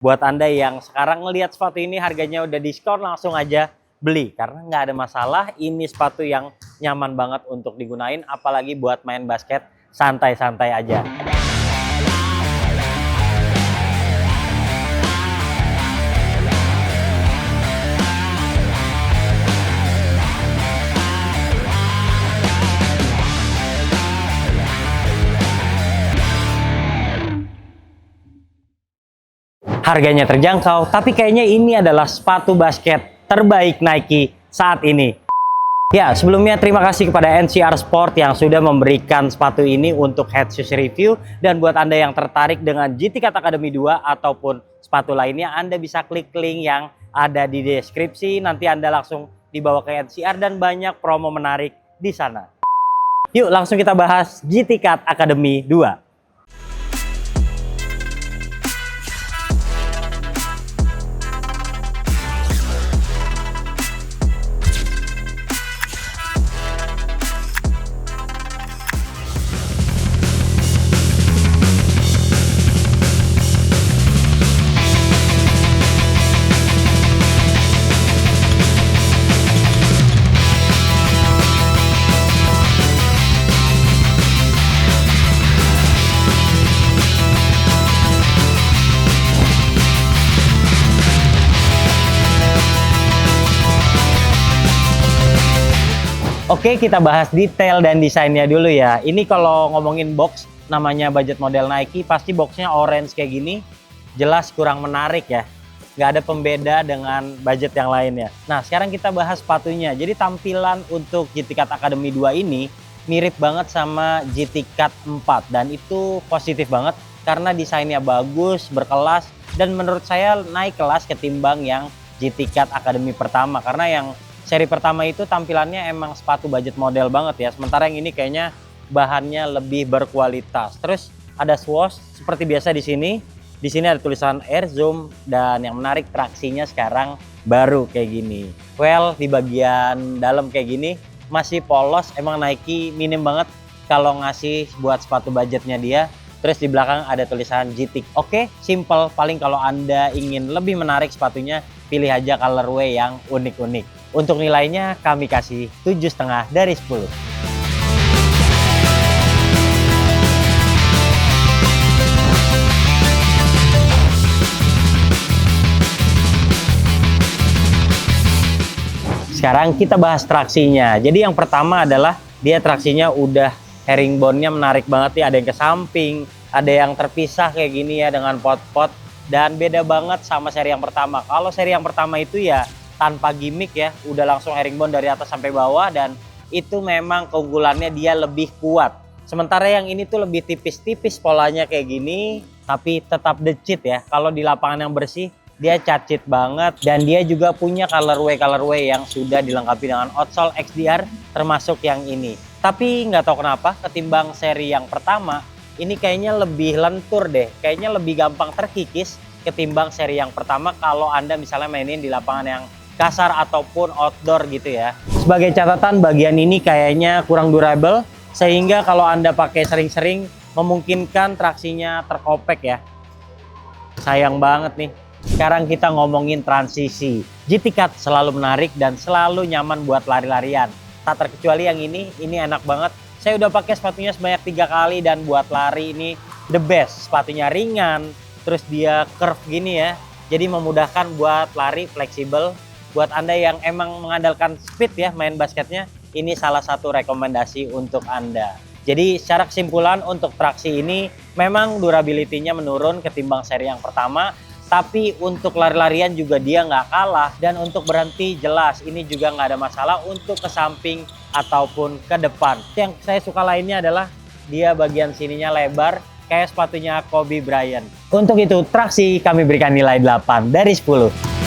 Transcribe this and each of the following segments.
Buat Anda yang sekarang ngelihat sepatu ini harganya udah diskon, langsung aja beli. Karena nggak ada masalah, ini sepatu yang nyaman banget untuk digunain, apalagi buat main basket santai-santai aja. Harganya terjangkau, tapi kayaknya ini adalah sepatu basket terbaik Nike saat ini. Ya, sebelumnya terima kasih kepada NCR Sport yang sudah memberikan sepatu ini untuk head shoes review. Dan buat Anda yang tertarik dengan GT Cat Academy 2 ataupun sepatu lainnya, Anda bisa klik link yang ada di deskripsi. Nanti Anda langsung dibawa ke NCR dan banyak promo menarik di sana. Yuk langsung kita bahas GT Cat Academy 2. Oke, kita bahas detail dan desainnya dulu ya. Ini kalau ngomongin box, namanya budget model Nike, pasti boxnya orange kayak gini, jelas kurang menarik ya. Nggak ada pembeda dengan budget yang lainnya. Nah, sekarang kita bahas sepatunya. Jadi tampilan untuk GT Cat Academy 2 ini mirip banget sama GT Cat 4. Dan itu positif banget karena desainnya bagus, berkelas, dan menurut saya naik kelas ketimbang yang GT Cat Academy pertama. Karena yang seri pertama itu tampilannya emang sepatu budget model banget ya. Sementara yang ini kayaknya bahannya lebih berkualitas. Terus ada swoosh seperti biasa di sini. Di sini ada tulisan Air Zoom dan yang menarik traksinya sekarang baru kayak gini. Well, di bagian dalam kayak gini masih polos. Emang Nike minim banget kalau ngasih buat sepatu budgetnya dia. Terus di belakang ada tulisan GT. Oke, simple. Paling kalau Anda ingin lebih menarik sepatunya, pilih aja colorway yang unik-unik. Untuk nilainya kami kasih 7,5 dari 10. Sekarang kita bahas traksinya. Jadi yang pertama adalah dia traksinya udah herringbone-nya menarik banget ya. Ada yang ke samping, ada yang terpisah kayak gini ya dengan pot-pot. Dan beda banget sama seri yang pertama. Kalau seri yang pertama itu ya tanpa gimmick ya, udah langsung herringbone dari atas sampai bawah, dan itu memang keunggulannya dia lebih kuat. Sementara yang ini tuh lebih tipis-tipis polanya kayak gini, tapi tetap decit ya. Kalau di lapangan yang bersih, dia cacit banget, dan dia juga punya colorway yang sudah dilengkapi dengan outsole XDR, termasuk yang ini. Tapi nggak tahu kenapa, ketimbang seri yang pertama, ini kayaknya lebih lentur deh, kayaknya lebih gampang terkikis ketimbang seri yang pertama kalau Anda misalnya mainin di lapangan yang kasar ataupun outdoor gitu ya. Sebagai catatan, bagian ini kayaknya kurang durable, sehingga kalau Anda pakai sering-sering memungkinkan traksinya terkopek ya. Sayang banget nih. Sekarang kita ngomongin transisi. GT Cat selalu menarik dan selalu nyaman buat lari-larian. Tak terkecuali yang ini enak banget. Saya udah pakai sepatunya sebanyak 3 kali dan buat lari ini the best. Sepatunya ringan, terus dia curve gini ya. Jadi memudahkan buat lari, fleksibel. Buat Anda yang emang mengandalkan speed ya main basketnya, ini salah satu rekomendasi untuk Anda. Jadi secara kesimpulan untuk traksi ini memang durability-nya menurun ketimbang seri yang pertama, tapi untuk lari-larian juga dia nggak kalah, dan untuk berhenti jelas ini juga nggak ada masalah untuk ke samping ataupun ke depan. Yang saya suka lainnya adalah dia bagian sininya lebar kayak sepatunya Kobe Bryant. Untuk itu traksi kami berikan nilai 8 dari 10.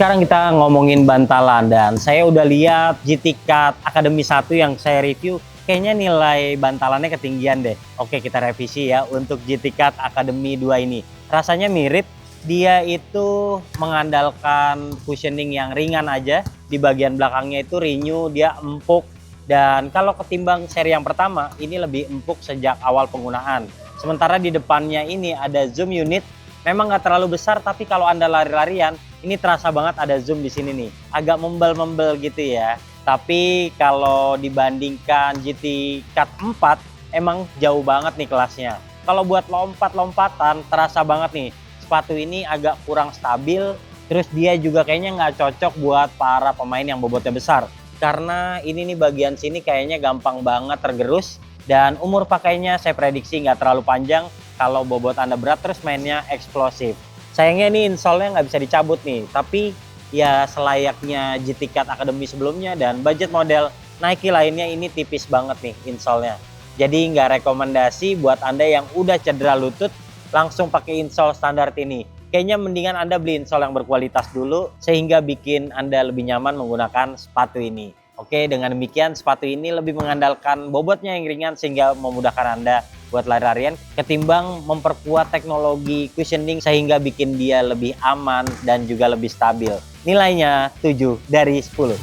Sekarang kita ngomongin bantalan, dan saya udah lihat GT Cat Academy 1 yang saya review, kayaknya nilai bantalannya ketinggian deh. Oke, kita revisi ya untuk GT Cut Academy 2 ini. Rasanya mirip, dia itu mengandalkan cushioning yang ringan aja. Di bagian belakangnya itu renew, dia empuk. Dan kalau ketimbang seri yang pertama, ini lebih empuk sejak awal penggunaan. Sementara di depannya ini ada zoom unit. Memang nggak terlalu besar, tapi kalau Anda lari-larian, ini terasa banget ada zoom di sini nih. Agak membel-membel gitu ya. Tapi kalau dibandingkan GT Cut 4, emang jauh banget nih kelasnya. Kalau buat lompat-lompatan, terasa banget nih. Sepatu ini agak kurang stabil, terus dia juga kayaknya nggak cocok buat para pemain yang bobotnya besar. Karena ini nih bagian sini kayaknya gampang banget tergerus, dan umur pakainya saya prediksi nggak terlalu panjang kalau bobot Anda berat terus mainnya eksplosif. Sayangnya nih insole-nya nggak bisa dicabut nih, tapi ya selayaknya GT Cut Academy sebelumnya dan budget model Nike lainnya ini tipis banget nih insole-nya. Jadi nggak rekomendasi buat Anda yang udah cedera lutut langsung pakai insole standar ini. Kayaknya mendingan Anda beli insole yang berkualitas dulu sehingga bikin Anda lebih nyaman menggunakan sepatu ini. Oke, dengan demikian sepatu ini lebih mengandalkan bobotnya yang ringan sehingga memudahkan Anda buat lari-larian ketimbang memperkuat teknologi cushioning sehingga bikin dia lebih aman dan juga lebih stabil. Nilainya 7 dari 10.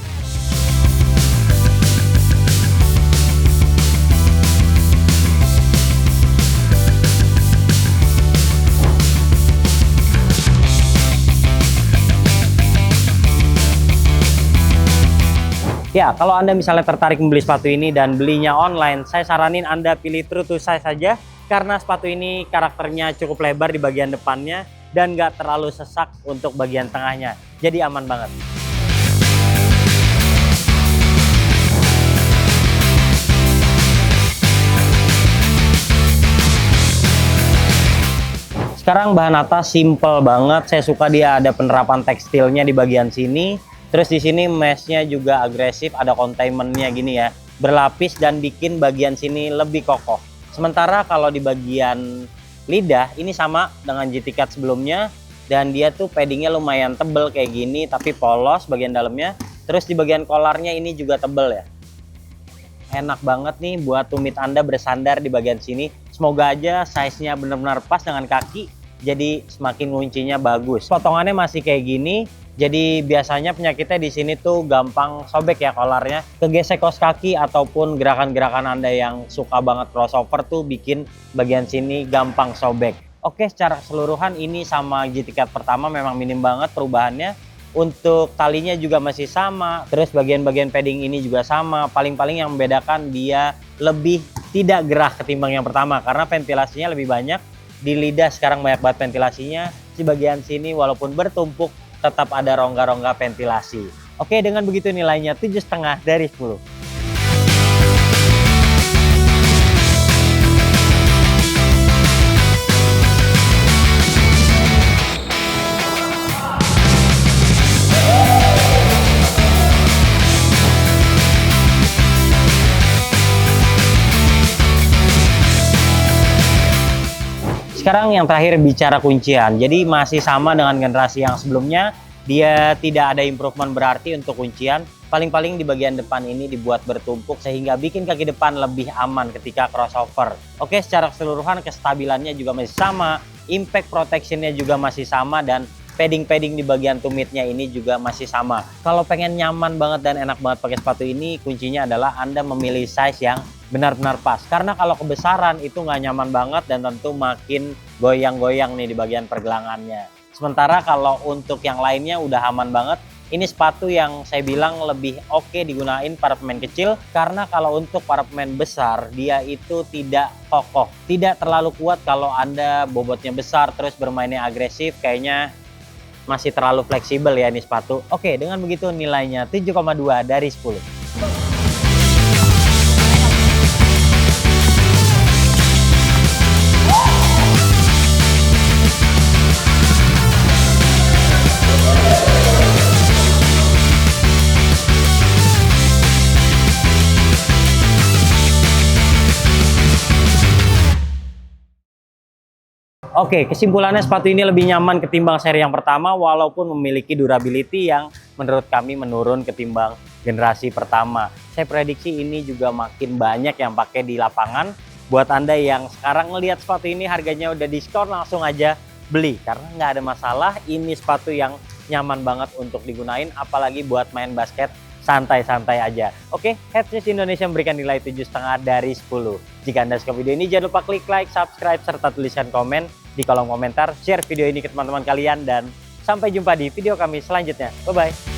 Ya, kalau Anda misalnya tertarik membeli sepatu ini dan belinya online, saya saranin Anda pilih true to size saja karena sepatu ini karakternya cukup lebar di bagian depannya dan nggak terlalu sesak untuk bagian tengahnya. Jadi aman banget. Sekarang bahan atas simple banget. Saya suka dia ada penerapan tekstilnya di bagian sini. Terus di sini meshnya juga agresif, ada containmentnya gini ya, berlapis dan bikin bagian sini lebih kokoh. Sementara kalau di bagian lidah ini sama dengan GT Cut sebelumnya dan dia tuh paddingnya lumayan tebel kayak gini tapi polos bagian dalamnya. Terus di bagian kolarnya ini juga tebel ya. Enak banget nih buat tumit Anda bersandar di bagian sini. Semoga aja size-nya benar-benar pas dengan kaki, jadi semakin nguncinya bagus. Potongannya masih kayak gini. Jadi biasanya penyakitnya di sini tuh gampang sobek ya kolarnya, kegesek kaos kaki ataupun gerakan-gerakan Anda yang suka banget crossover tuh bikin bagian sini gampang sobek. Oke, secara keseluruhan ini sama GT Cut pertama memang minim banget perubahannya. Untuk talinya juga masih sama, terus bagian-bagian padding ini juga sama. Paling-paling yang membedakan dia lebih tidak gerah ketimbang yang pertama karena ventilasinya lebih banyak. Di lidah sekarang banyak banget ventilasinya. Di bagian sini walaupun bertumpuk tetap ada rongga-rongga ventilasi. Oke, dengan begitu nilainya 7,5 dari 10. Sekarang yang terakhir bicara kuncian. Jadi masih sama dengan generasi yang sebelumnya. Dia tidak ada improvement berarti untuk kuncian. Paling-paling di bagian depan ini dibuat bertumpuk sehingga bikin kaki depan lebih aman ketika crossover. Oke, secara keseluruhan kestabilannya juga masih sama. Impact protectionnya juga masih sama dan padding-padding di bagian tumitnya ini juga masih sama. Kalau pengen nyaman banget dan enak banget pakai sepatu ini, kuncinya adalah Anda memilih size yang benar-benar pas. Karena kalau kebesaran itu nggak nyaman banget dan tentu makin goyang-goyang nih di bagian pergelangannya. Sementara kalau untuk yang lainnya udah aman banget. Ini sepatu yang saya bilang lebih oke digunain para pemain kecil. Karena kalau untuk para pemain besar, dia itu tidak kokoh. Tidak terlalu kuat kalau Anda bobotnya besar terus bermainnya agresif. Kayaknya masih terlalu fleksibel ya ini sepatu. Oke, dengan begitu nilainya 7,2 dari 10. Oke, kesimpulannya sepatu ini lebih nyaman ketimbang seri yang pertama walaupun memiliki durability yang menurut kami menurun ketimbang generasi pertama. Saya prediksi ini juga makin banyak yang pakai di lapangan. Buat Anda yang sekarang ngelihat sepatu ini harganya udah diskon, langsung aja beli. Karena nggak ada masalah, ini sepatu yang nyaman banget untuk digunain, apalagi buat main basket santai-santai aja. Oke, Head News Indonesia memberikan nilai 7,5 dari 10. Jika Anda suka video ini, jangan lupa klik like, subscribe, serta tuliskan komen di kolom komentar. Share video ini ke teman-teman kalian, dan sampai jumpa di video kami selanjutnya. Bye-bye.